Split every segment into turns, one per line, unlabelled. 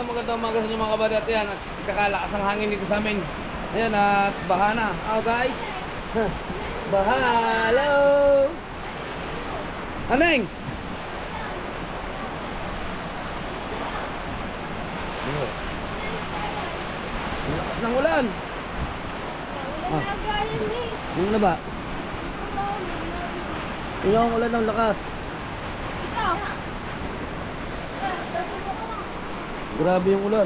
magandang umaga sa inyo mga kabadat. Yan, at kakalakas ang hangin dito sa amin. Ayan, at baha na. Oh guys. Baha. Hello. Aneng. Ang lakas ng ulan. Yung na ba? Yung ang ulan ng lakas. Grabe yung ulan.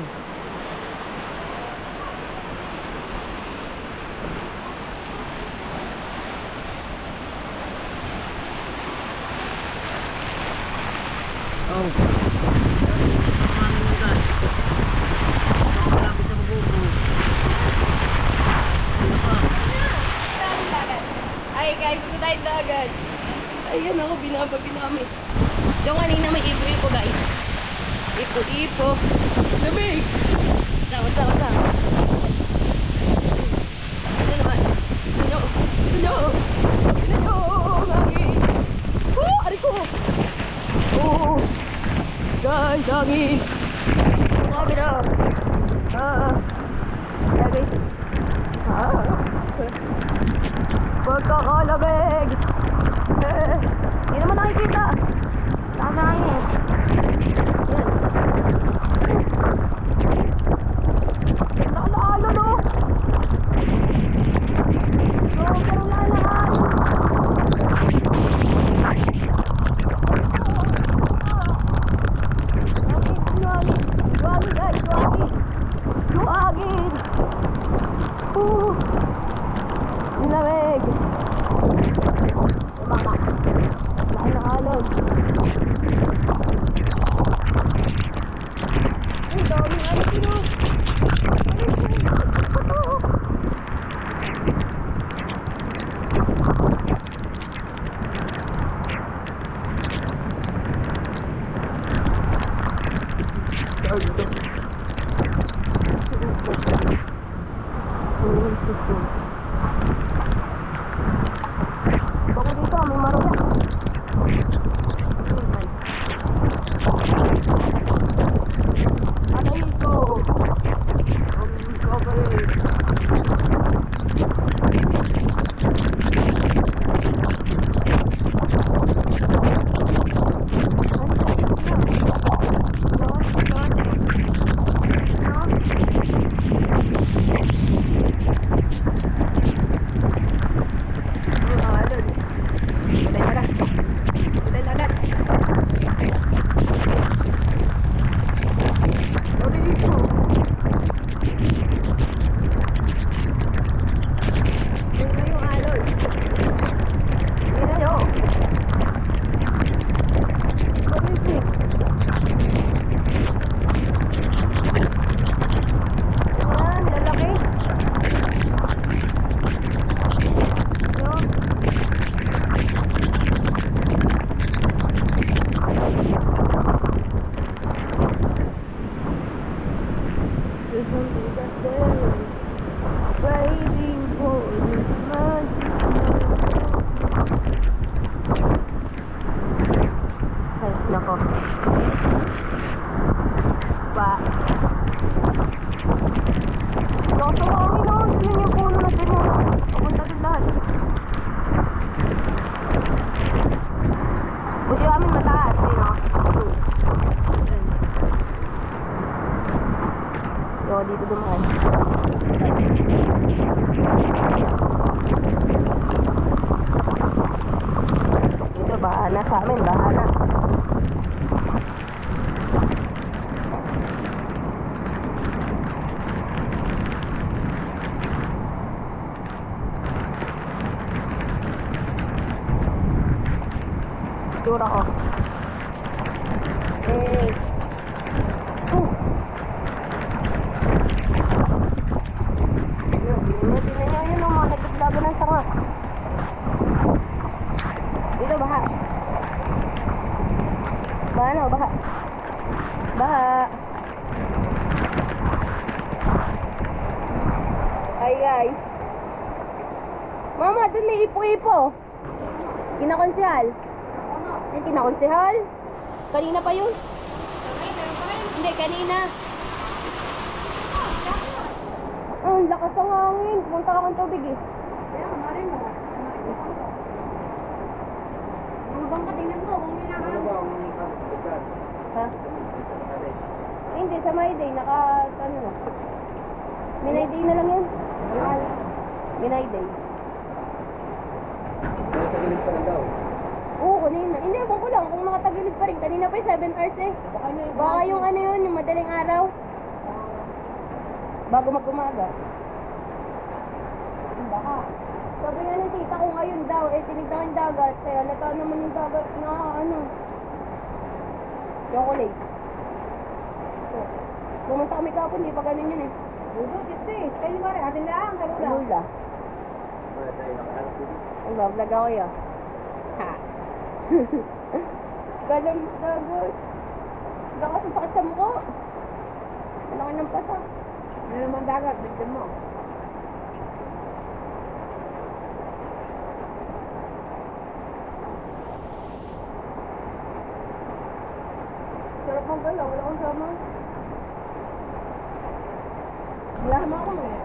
Oh.
Ay, kahit hindi tayo dagat. Ayan ako, binabagi namin. Yung kanina may ipo-ipo guys. Ipo-ipo. Lamig! Sama. Ano naman? Ano? Ang hangin! Oh! Ari ko! Oh! Guys, hangin! Grabe na! Guys! Pagkakalamig! Hindi naman nakikita! Tama hangin! Naalala no! Pero lalaan! Luwagin guys! Luwagin! Nilamig! Baka! Lain na alog! Ang daming alog dito! Baka dito, may maroya. Ano ito? Waiting for this magic. Ay, nako. Pa. Nako, hangin na. Tignan yung puno na ganyan. Papunta din lahat. Buti kami mataas. Yo, dito dumaan. Dito, bahana sa amin, bahana. Tura ko. Dito, baha. Baha. Ay, guys. Mama, dun may ipo-ipo. Kinakonsehal. Yung kinakonsehal? Kanina pa yun? Hindi, kanina. ang lakas ng hangin. Pumunta ka ng tubig eh.
Kaya, marin mo. Mga bangka, tingnan mo kung may
Ano ba ang lugar?
Ha? Eh, hindi, sa my day, ano na. Minay day na lang yan. Minay day.
Nasa pa rin daw.
Oo, kanina. Hindi, ewan ko lang kung nakatagilid pa rin. Kanina pa 7 hours eh. Baka yung ano yun, yung madaling araw. Bago mag-umaga.
baka.
Sabi nga ng tita ko ngayon daw, eh tinignan ko yung dagat. Kaya lata naman yung dagat na ano. Chocolate. So, pumunta kami kapon, di pa ganun yun eh.
Dudo, titi. Kayo ba rin? Atin lang, kalula.
Lula.
Wala tayo nakaharap dito.
Ang vlog ako yun. Ha? Galam, dagat. Lakas ang sakit sa mukha. Malaki ng pata.
Ano naman dagat, bigyan mo.
Sarap ang gala, wala kang sama.
Wala ako eh.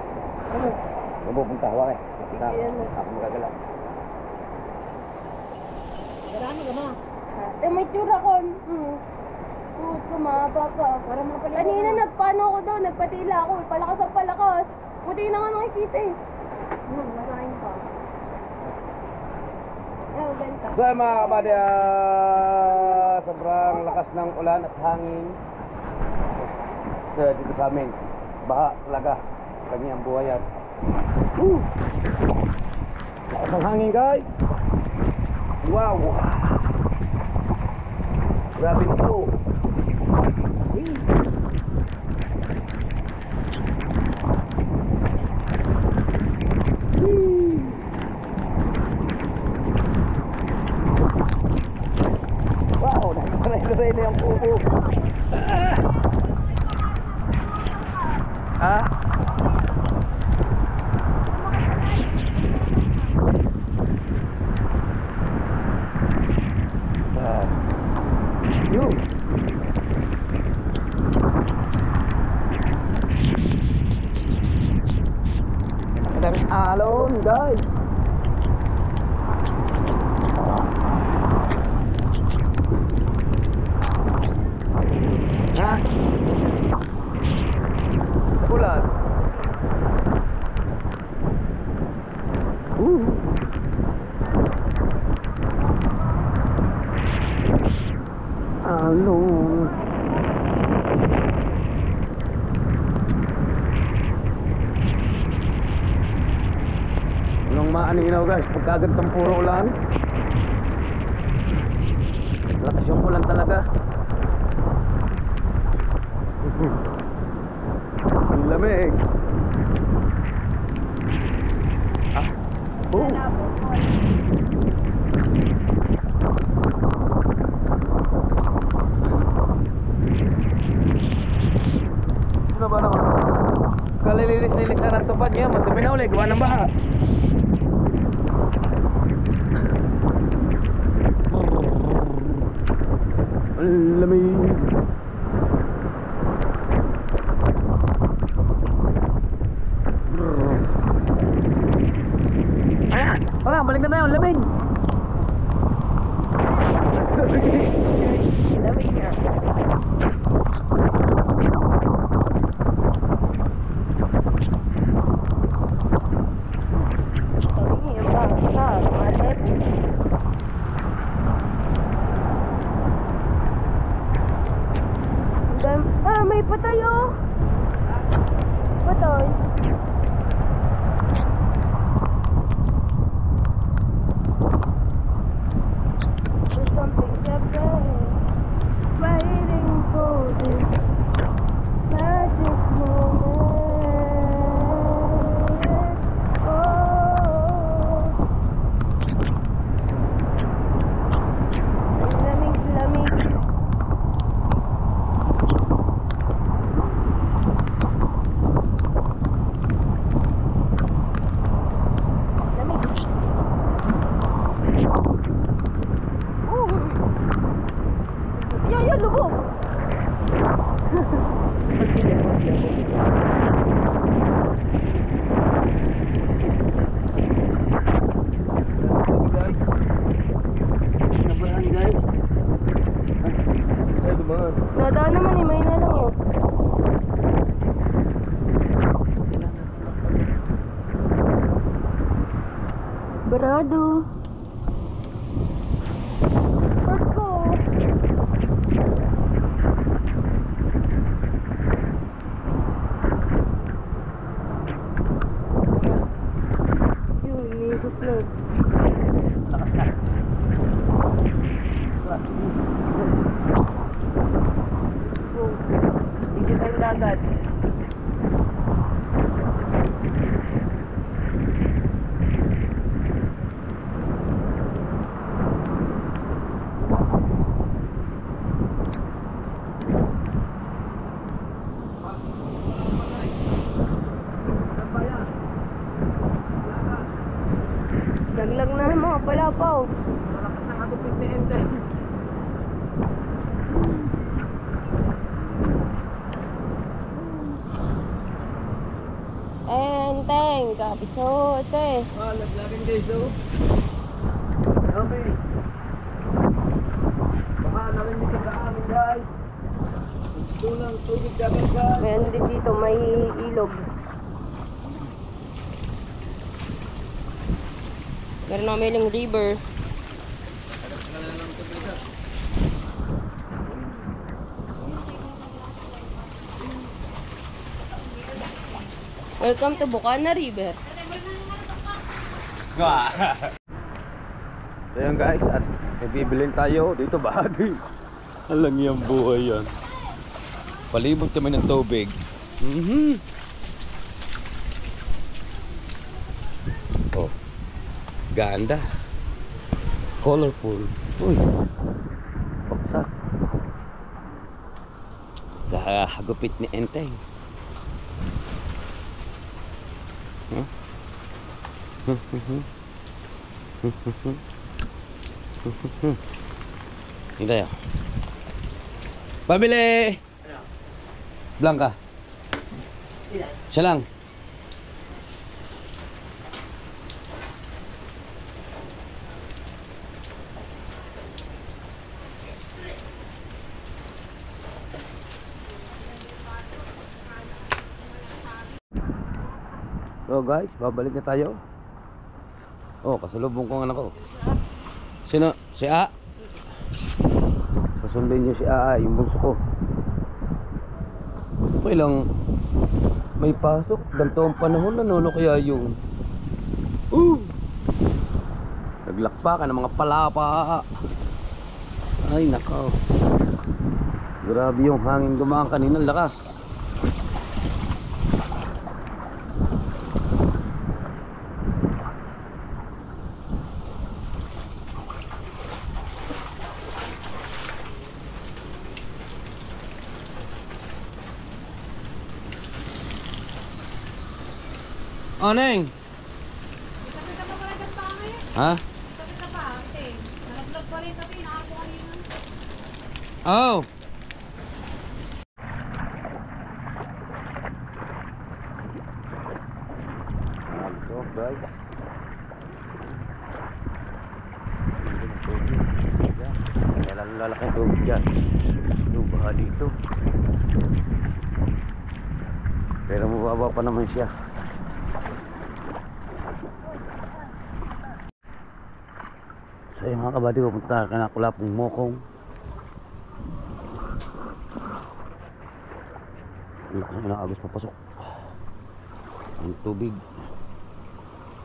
Ano?
Mabupunta, hawa eh. Kita ako.
Ayan mo.
Ako magagala.
Marami ka ma.
Eh, may tsura ko. Puto, mahaba pa.
Para mapaliw.
Kanina nagpaano ako doon, nagpatila ako. Palakas ang palakas. Puti na nga nakikita eh.
Masahin pa.
Ayaw, ganta.
So mga kabady, sobrang lakas ng ulan at hangin dito sa amin. Baha talaga. Kami ang buhay at lakas ng hangin guys. Wow. Grabe nito. Wow, nagparay-paray na yung kubo. Ah? Yun. Madaming alon, guys. Ha? Ulan. Alon. Walang maaninaw guys, pagkagantang puro ulan. Lakas yung ulan talaga. Ang lamig. Ah. Oh. Ano ba naman? Kalilinis-linis na ng tupad niya, madumi na ulit, gawa ng baha. Ang lamig. Ayan! Wala, balik na tayo, ang lamig!
Lamig niya. Sabi niya, malit. May patay oh! Patay. There's something different waiting for this magic moment. Oh, lamig, lamig. Sigurado. Marco. Yun, may ikot na.
Lakas na.
Oh, hindi tayong dagat. Naglang na mga palapaw.
Malakas ng agupit ni Ente.
Enteng, kapisote.
Laglagan guys, oh. Okay. Baka narinig ka sa amin, guys. Gusto ng tubig dagat, guys.
Meron din dito, may ilog. Meron na may river. Welcome to Bukana River.
So yun guys, at may bibilin tayo dito bahagi. Alang yung buhay yan. Palibot kami ng tubig. Oh, ganda. Colorful. Uy, paksak. Sa hagupit ni Enteng. Ini tayo. Pabili. Blanca. Siya lang. So guys, babalik na tayo. Oh, kasalubong ko ang anak ko. Sino? Si A? Susundin niyo si A, yung bunso ko. Okay lang, may pasok. Ganito ang panahon, ano kaya yung naglakpakan ng mga palapa. Ay nakaw. Grabe yung hangin dumaan kanina, lakas. Oh, Neng. Ha? Oh. So, guys. Kaya lalaki ang tubig dyan. Baha dito. Pero mababa pa naman siya. So yung mga kabady, pupunta ka na Kulapong Mokong. Lakas na agos papasok ang tubig.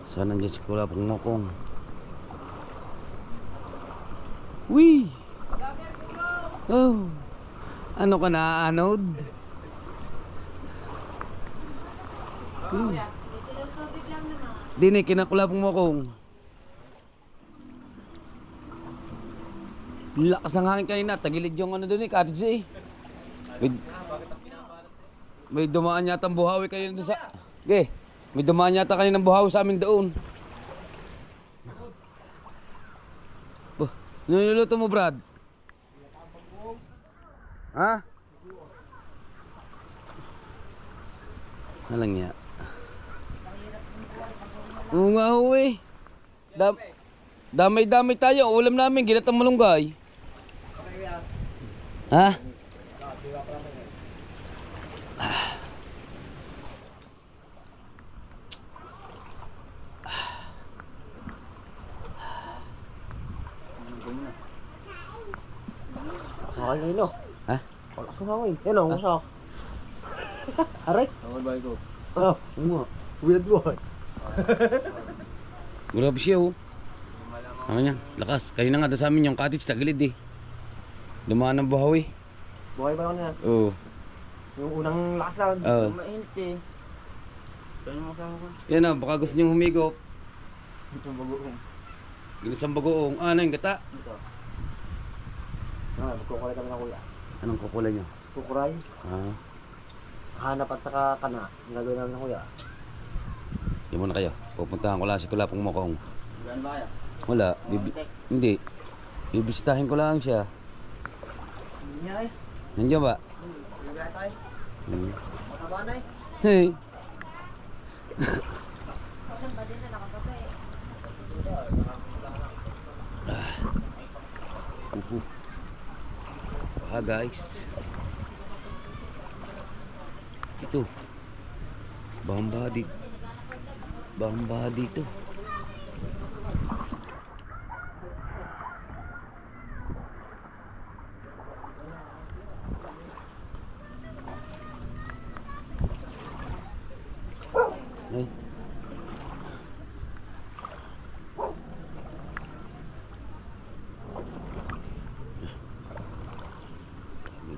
Sana nandiyan si Kulapong Mokong. Wee! Oh! Ano ka na, anod? Dini, kinakulapong Mokong. Lakas ng hangin kanina, tagilid yung ano doon eh, cottage eh. May dumaan yata ang buhawi kanina doon sa... Okay, may dumaan yata kanina ang buhawi sa amin doon. Oh, niluluto mo, Brad? Ha? Alang niya. Oo nga ho eh. Damay-damay tayo, ulam namin, ginatang malunggay. Ha?
hangin no.
Ha?
Lakas ng hangin. Yan o, gusto. Aray.
Ang ba ito?
Oh, weird boy.
Grabe siya oh. Ano niya? Lakas. Kanina nga doon sa amin yung cottage tagilid eh. Dumaan ng buhaw eh.
Buhay ba ako na?
Oo.
Yung unang lakas lang.
Oo.
Mainit eh.
Yan ah, baka gusto niyong humigop.
Ito bagoong.
Ginisang bagoong. Ah, ano yung gata?
Ito. Magkukulay kami ng kuya.
Anong kukulay niyo?
Tukuray.
Ah,
Hanap at saka kana. Ang gagawin namin ng kuya.
yan muna kayo. Pupuntahan ko lang si Kulapong Mokong.
Saan ba kaya?
Wala. Hindi. Bibisitahin ko lang siya.
Hindi niya eh.
Nandiyan ba?
Nagaya tayo. Mataba na eh.
Hey. Guys. Ito. Bahamba dito. Bahamba dito. Eh.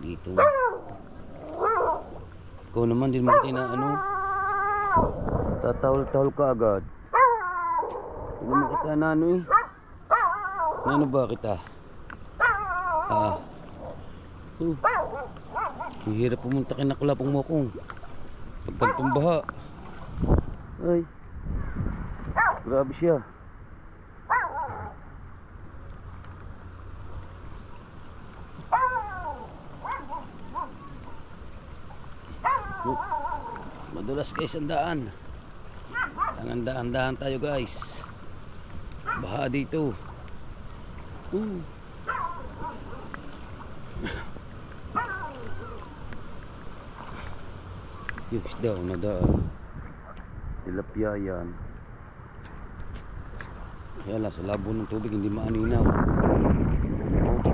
Dito. Ikaw naman din mo na ano. Tatawal-tawal ka agad. Hindi naman kita na ano eh. Ano ba kita? Ah. Ang hirap pumunta kay Kulapong Mokong. Pagkantong baha. Ay. Grabe siya. Madulas guys ang daan. Daan tayo guys. Baha dito. Yung isda na daan. Tilapia yan. Kaya lang sa labo ng tubig hindi maaninaw.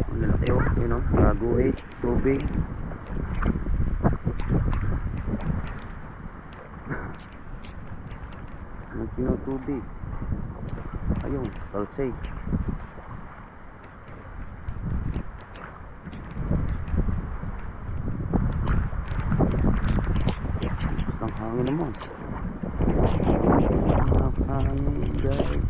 Ano na kayo? Yun o, naguhit tubig. Ang tinutubig. Ayun, talsay. Ang hangin naman. Ang hangin guys.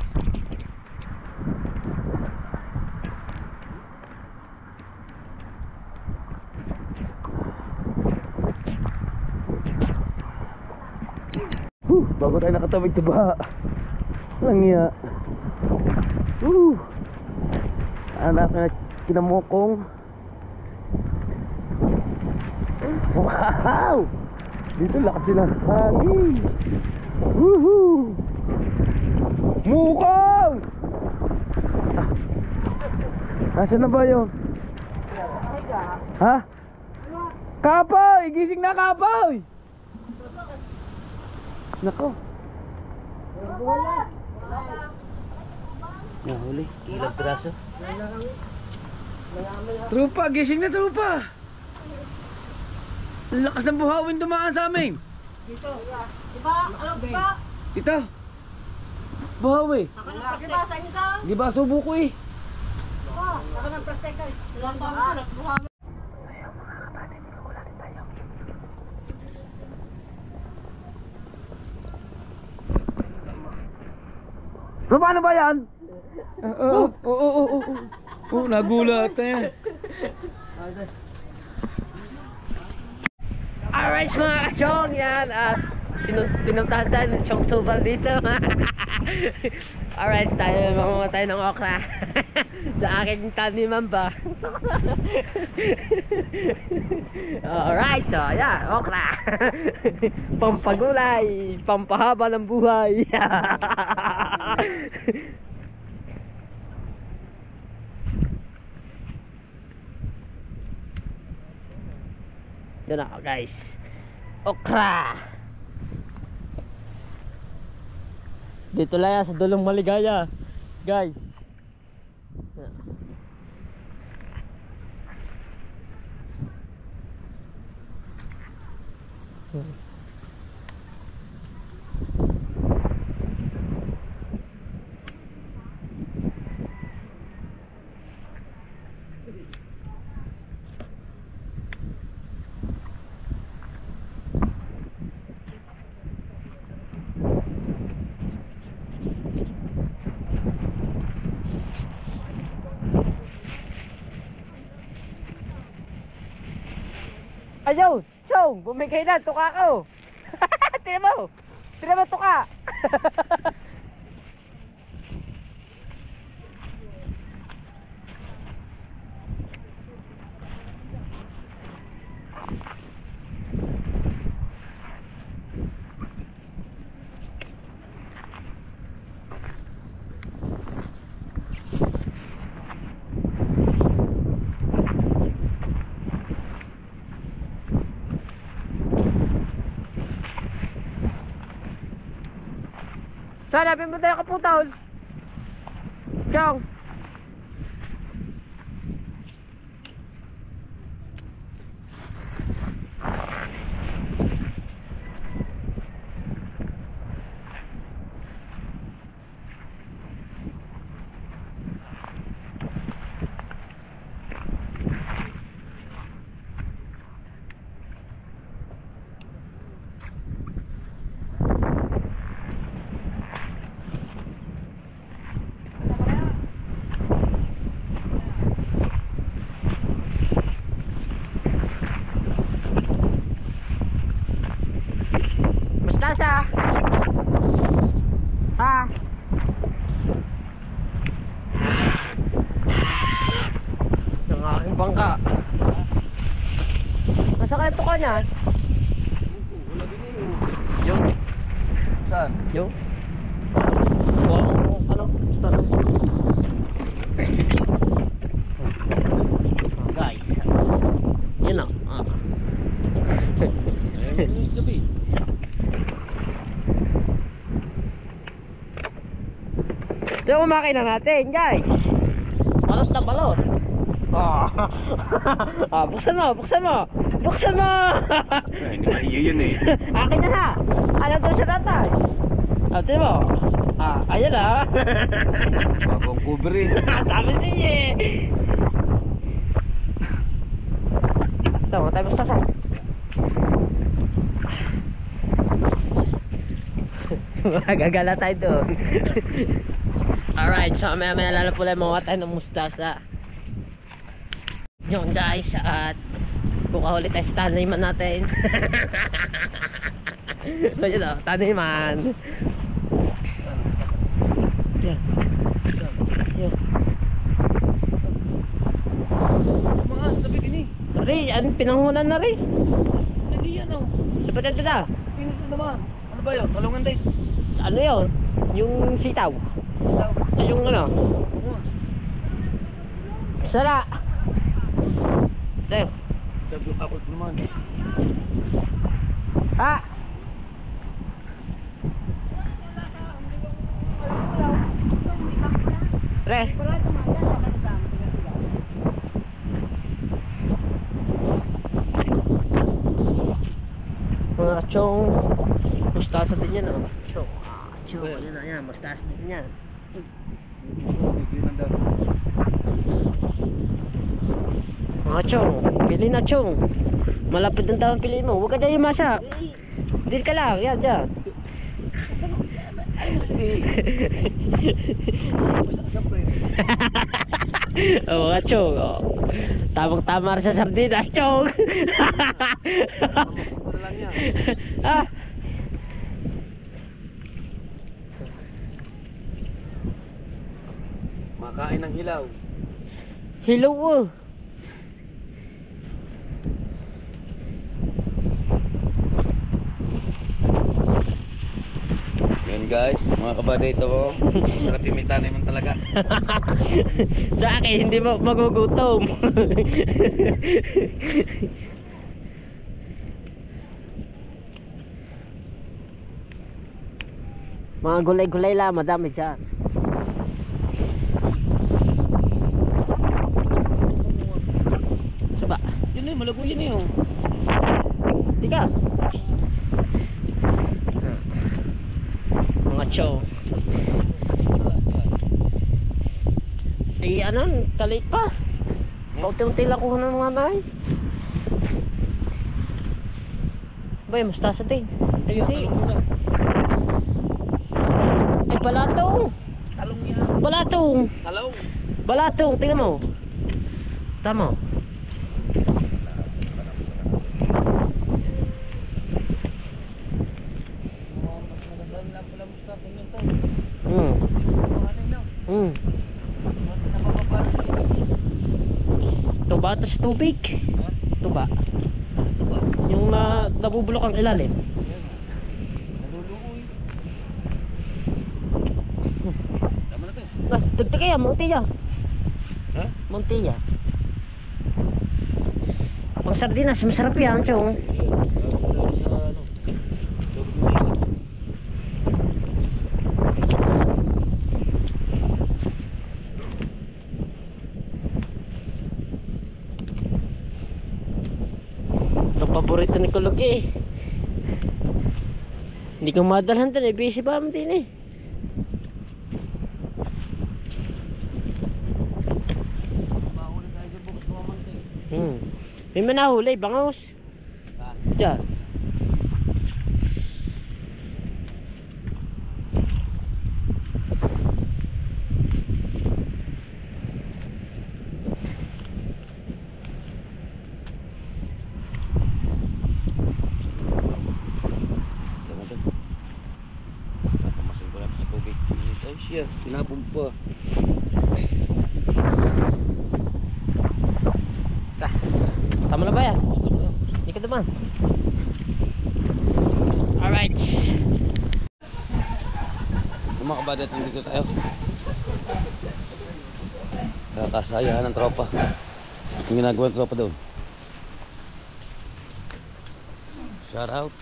Bago tayo nakatawid sa baha. Lang ya. Anak na kinamokong. Wow! Dito lakas din ang hangin. Woohoo! Mukong! Nasaan na ba yun? Ha? Kapoy! Gising na kapoy! Nako. Nahuli. Ilang piraso? Trupa, gising na trupa. Lakas ng buhawin dumaan sa amin.
Dito. Diba? Alam ba?
Dito. Buhawi.
Ako ng prasteka. Sa inyo daw?
Di ba subo ko eh?
Ako ng prasteka. Ilang taon ko nagbuhangin.
So paano ba yan? Oo, nagulat na yan.
Alright mga kachong, yan at pinuntahan tayo ng Chong Tubal dito. Alright, tayo mamamatay ng okra. Sa aking taniman ba? Alright, so yan, okra. Pampagulay, pampahaba ng buhay. Yan ako guys, okra. Dito lang yan sa Dulong Maligaya guys. Ayaw! Chong! Bumigay na! Tuka ko! Tignan mo! Tignan mo tuka! Sana, hanapin mo tayo kaputol. Chong. Mustasa. Ha. Ang aking bangka. Nasa kaya tuka niya? Yung?
Saan?
Yung? Wow, ano? Mustasa. Guys. Yun na.
Gabi.
Ito yung makina natin, guys. Balos na balos. Buksan mo, buksan mo. Buksan mo!
Hindi maiyo yun eh.
Akin na na. Ano doon sa tatay? Ito mo. Ayan na.
Bagong cover eh.
Sabi niya eh. Ito, mga tayo basta sa. Gagala tayo doon. Alright, so may lalapulay mga tayo ng mustasa. Yun guys, at bukahuli tayo sa taniman natin. So yun o, taniman. Yan. Yan.
Mga sabi din eh.
Ri, anong pinanghulan na rin?
Hindi yan oh.
Sapat ito na.
Pinuto naman. Ano ba yun? Talungan din.
Ano yun? Yung sitaw. Yung ano? Sara. Ito.
Sabi ako naman.
Ha? Re. Mga chong. Mustasa din yan oh. Chong. Chong. Yan na yan. Mustasa din yan. Mga chong. Pili na chong. Malapit ang tawang piliin mo. Huwag ka dyan yung masak. Dil ka lang. Yan dyan. Oh, mga chong. Oh. Tamang-tama rin sa sardinas, chong. Ah.
Makain ng hilaw.
Hello. Oh.
Yan guys, mga kabady ito ko. Sarap yung naman talaga.
Sa akin, hindi mo magugutom. Mga gulay-gulay lang, madami dyan. Saba.
Yun eh, malago yun eh oh.
Tika. Chong. Eh, ano, talit pa. Paunti-unti lang kuha ng mga nay. Bay, mustasa din.
Ayun,
Hindi.
talong muna.
Ay, balatong.
Talong yan.
Balatong.
Talong.
Balatong, tingnan mo. Tama.
Mas magandang lang pala mustasa yun to.
Hmm.
Buhanin na.
Hmm.
Mas napapaparan sa ibig.
Tuba ito sa tubig.
Ha?
Tuba.
Ito ba?
Yung nabubulok ang ilalim.
Ayan. Naluluoy. Tama na to.
Mas, dagdag kaya, Montilla.
Ha?
Montilla. Pang sardinas, masarap yan, Chong.
Sa ano?
Ito paborito ni Kulog eh. Hindi ko madalhan din eh, busy ba din eh.
Mahuli tayo dyan bukas mamantay.
May manahuli, bangos.
Ha?
Diyan.
Tama to. Napamasin ko lang sa tubig. Ay siya, sinapong pa.
Tama na ba yan? Hindi ka naman. Alright.
Mga kabadat, nandito tayo. Kakasayahan ng tropa. Ang ginagawa ng tropa doon. Shout out.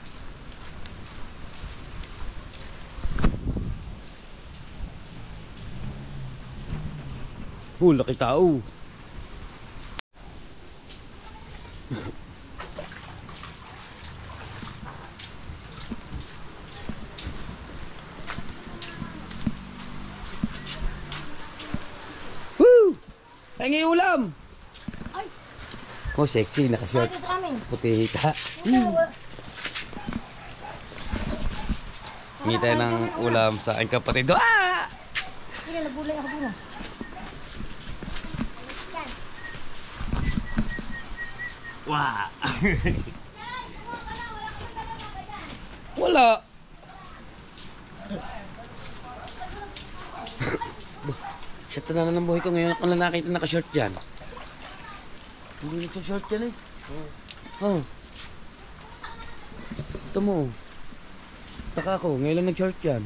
Laki tao. Woo! Ay, ulam! Oh, sexy. Nakashort.
Ito sa amin.
Puti hita. Hingi tayo ng ulam sa aking kapatid. Ah!
Hindi, nagulay ako din.
Wow! Wala. Shit na ng buhay ko ngayon. Ako lang nakita naka-short dyan. Hindi naka-short dyan eh. Oh. Ito mo. Taka ko. Ngayon lang nag-short dyan.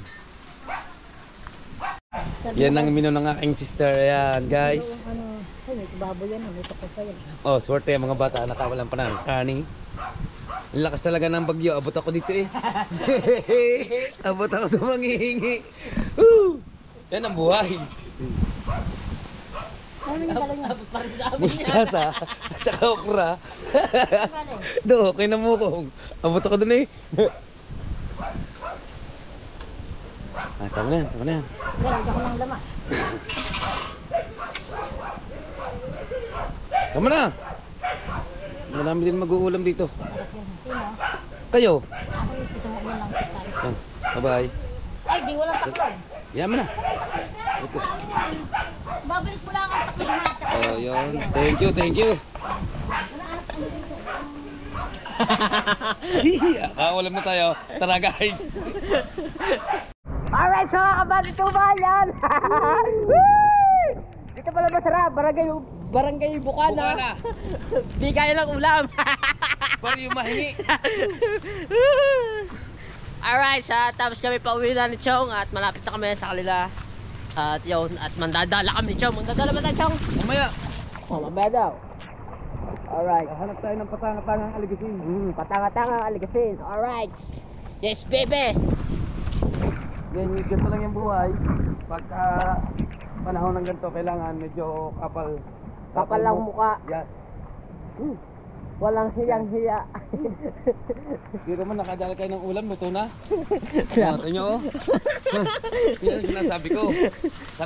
Yan ang menu ng aking sister. Ayan guys.
Ano, ay, may baboy yan. May takot pa yan.
Oh, swerte ang mga bata. Nakawalan pa ng kani. Ang lakas talaga ng bagyo. Abot ako dito eh. Abot ako sa manghihingi. Woo! Yan ang buhay.
Ano yung dala niya?
Mustasa. At saka okra. Do, okay na mo kong. Abot ako dun eh. Ah, tama na yan. Tama na yan.
Meron ako ng laman.
Tama na. Marami din mag-uulam dito.
Sarap yan. Sino?
Kayo.
Ako yung pitong ulan lang tayo.
Yan. Bye-bye.
Ay, di wala taklong.
Yaman na. Okay.
Babalik mo lang ang taklong ha. Tsaka
Oh, yun. Thank you, thank you.
wala anak ang dito.
Kakawalan na tayo. Tara guys.
Alright, mga kabati tubayan. Dito pala masarap. Barangay Bukana.
Bukana.
Bigay lang ulam.
Bari yung mahingi.
Alright, tapos kami pauwi na ni Chong at malapit na kami sa kanila. At yun, at mandadala kami ni Chong. Mandadala ba tayo, Chong?
Mamaya.
Oh, mamaya daw. Alright.
Hanap tayo ng patanga-tangang aligasin.
Patanga-tangang aligasin. Alright. Yes, baby.
Yan, ganito lang yung buhay. Pagka panahon ng ganito, kailangan medyo kapal.
Kapal lang mukha.
Yes.
Walang hiyang-hiya.
Pero man nakadala kayo ng ulam, luto na. Tingnan nyo oh. Yan ang sinasabi ko. Sa